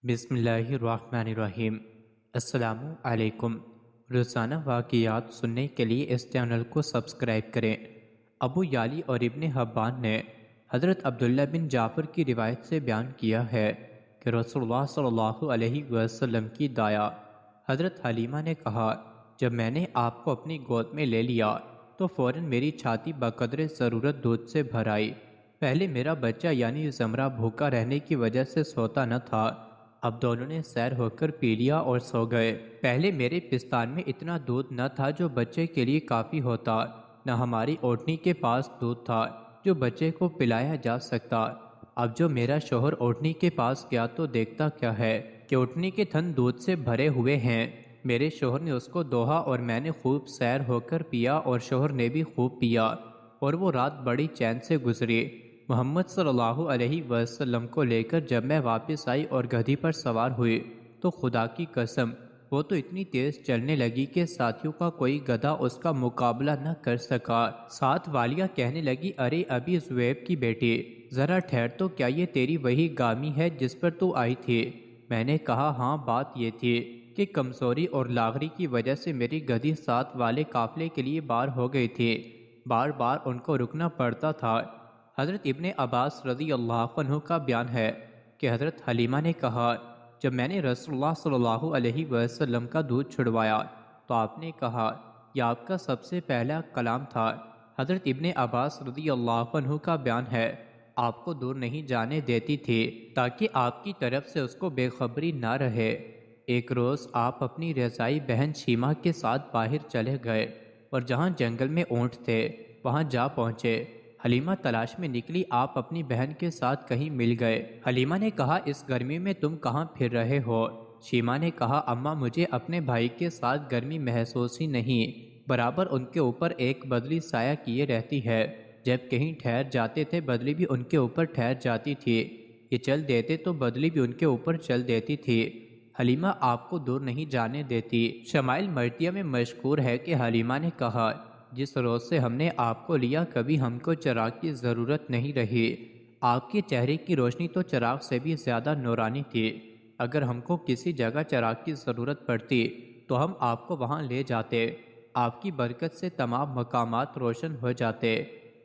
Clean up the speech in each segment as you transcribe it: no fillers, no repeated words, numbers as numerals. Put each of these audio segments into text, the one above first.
بسم اللہ الرحمن الرحیم۔ السلام علیکم۔ روزانہ واقعات سننے کے لیے اس چینل کو سبسکرائب کریں۔ ابو یالی اور ابن حبان نے حضرت عبداللہ بن جعفر کی روایت سے بیان کیا ہے کہ رسول اللہ صلی اللہ علیہ وسلم کی دایا حضرت حلیمہ نے کہا، جب میں نے آپ کو اپنی گود میں لے لیا تو فوراً میری چھاتی بقدر ضرورت دودھ سے بھر آئی۔ پہلے میرا بچہ یعنی زمرہ بھوکا رہنے کی وجہ سے سوتا نہ تھا، اب دونوں نے سیر ہو کر پی لیا اور سو گئے۔ پہلے میرے پستان میں اتنا دودھ نہ تھا جو بچے کے لیے کافی ہوتا، نہ ہماری اوٹنی کے پاس دودھ تھا جو بچے کو پلایا جا سکتا۔ اب جو میرا شوہر اوٹنی کے پاس گیا تو دیکھتا کیا ہے کہ اوٹنی کے تھن دودھ سے بھرے ہوئے ہیں۔ میرے شوہر نے اس کو دوہا اور میں نے خوب سیر ہو کر پیا اور شوہر نے بھی خوب پیا، اور وہ رات بڑی چین سے گزری۔ محمد صلی اللہ علیہ وسلم کو لے کر جب میں واپس آئی اور گدھی پر سوار ہوئی تو خدا کی قسم وہ تو اتنی تیز چلنے لگی کہ ساتھیوں کا کوئی گدھا اس کا مقابلہ نہ کر سکا۔ ساتھ والیہ کہنے لگی، ارے ابی زویب کی بیٹی، ذرا ٹھہر، تو کیا یہ تیری وہی گامی ہے جس پر تو آئی تھی؟ میں نے کہا، ہاں، بات یہ تھی کہ کمزوری اور لاغری کی وجہ سے میری گدھی ساتھ والے قافلے کے لیے بار ہو گئی تھی، بار بار ان کو رکنا پڑتا تھا۔ حضرت ابن عباس رضی اللہ عنہ کا بیان ہے کہ حضرت حلیمہ نے کہا، جب میں نے رسول اللہ صلی اللہ علیہ وسلم کا دودھ چھڑوایا تو آپ نے کہا، یہ آپ کا سب سے پہلا کلام تھا۔ حضرت ابن عباس رضی اللہ عنہ کا بیان ہے، آپ کو دور نہیں جانے دیتی تھی تاکہ آپ کی طرف سے اس کو بے خبری نہ رہے۔ ایک روز آپ اپنی رضائی بہن شیمہ کے ساتھ باہر چلے گئے اور جہاں جنگل میں اونٹ تھے وہاں جا پہنچے۔ حلیمہ تلاش میں نکلی، آپ اپنی بہن کے ساتھ کہیں مل گئے۔ حلیمہ نے کہا، اس گرمی میں تم کہاں پھر رہے ہو؟ شیمہ نے کہا، اماں، مجھے اپنے بھائی کے ساتھ گرمی محسوس ہی نہیں، برابر ان کے اوپر ایک بدلی سایہ کیے رہتی ہے، جب کہیں ٹھہر جاتے تھے بدلی بھی ان کے اوپر ٹھہر جاتی تھی، یہ چل دیتے تو بدلی بھی ان کے اوپر چل دیتی تھی۔ حلیمہ آپ کو دور نہیں جانے دیتی۔ شمائل مرتیہ میں مشکور ہے کہ حلیمہ نے کہا، جس روز سے ہم نے آپ کو لیا کبھی ہم کو چراغ کی ضرورت نہیں رہی۔ آپ کے چہرے کی روشنی تو چراغ سے بھی زیادہ نورانی تھی، اگر ہم کو کسی جگہ چراغ کی ضرورت پڑتی تو ہم آپ کو وہاں لے جاتے، آپ کی برکت سے تمام مقامات روشن ہو جاتے۔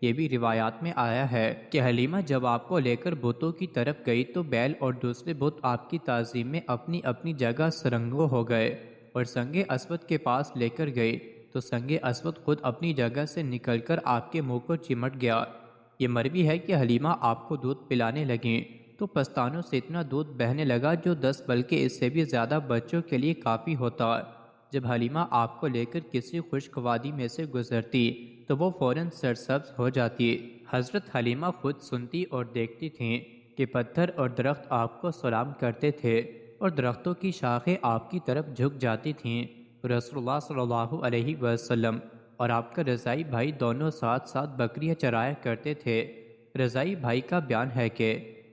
یہ بھی روایات میں آیا ہے کہ حلیمہ جب آپ کو لے کر بتوں کی طرف گئی تو بیل اور دوسرے بت آپ کی تعظیم میں اپنی اپنی جگہ سرنگو ہو گئے، اور سنگ اسود کے پاس لے کر گئی تو سنگ اسود خود اپنی جگہ سے نکل کر آپ کے منہ کو چمٹ گیا۔ یہ مروی ہے کہ حلیمہ آپ کو دودھ پلانے لگیں تو پستانوں سے اتنا دودھ بہنے لگا جو 10 بلکہ اس سے بھی زیادہ بچوں کے لیے کافی ہوتا۔ جب حلیمہ آپ کو لے کر کسی خشک وادی میں سے گزرتی تو وہ فوراً سرسبز ہو جاتی۔ حضرت حلیمہ خود سنتی اور دیکھتی تھیں کہ پتھر اور درخت آپ کو سلام کرتے تھے اور درختوں کی شاخیں آپ کی طرف جھک جاتی تھیں۔ رسول اللہ صلی اللہ علیہ وسلم اور آپ کا رضائی بھائی دونوں ساتھ ساتھ بکریاں چرایا کرتے تھے۔ رضائی بھائی کا بیان ہے کہ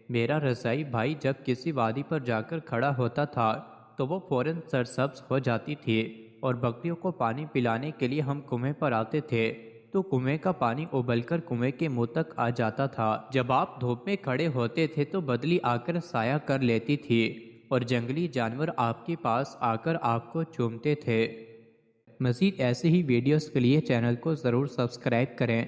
میرا رضائی بھائی جب کسی وادی پر جا کر کھڑا ہوتا تھا تو وہ فوراً سرسبز ہو جاتی تھی، اور بکریوں کو پانی پلانے کے لیے ہم کنویں پر آتے تھے تو کنویں کا پانی ابل کر کنویں کے منہ تک آ جاتا تھا۔ جب آپ دھوپ میں کھڑے ہوتے تھے تو بدلی آ کر سایہ کر لیتی تھی، اور جنگلی جانور آپ کے پاس آ کر آپ کو چومتے تھے۔ مزید ایسے ہی ویڈیوز کے لیے چینل کو ضرور سبسکرائب کریں۔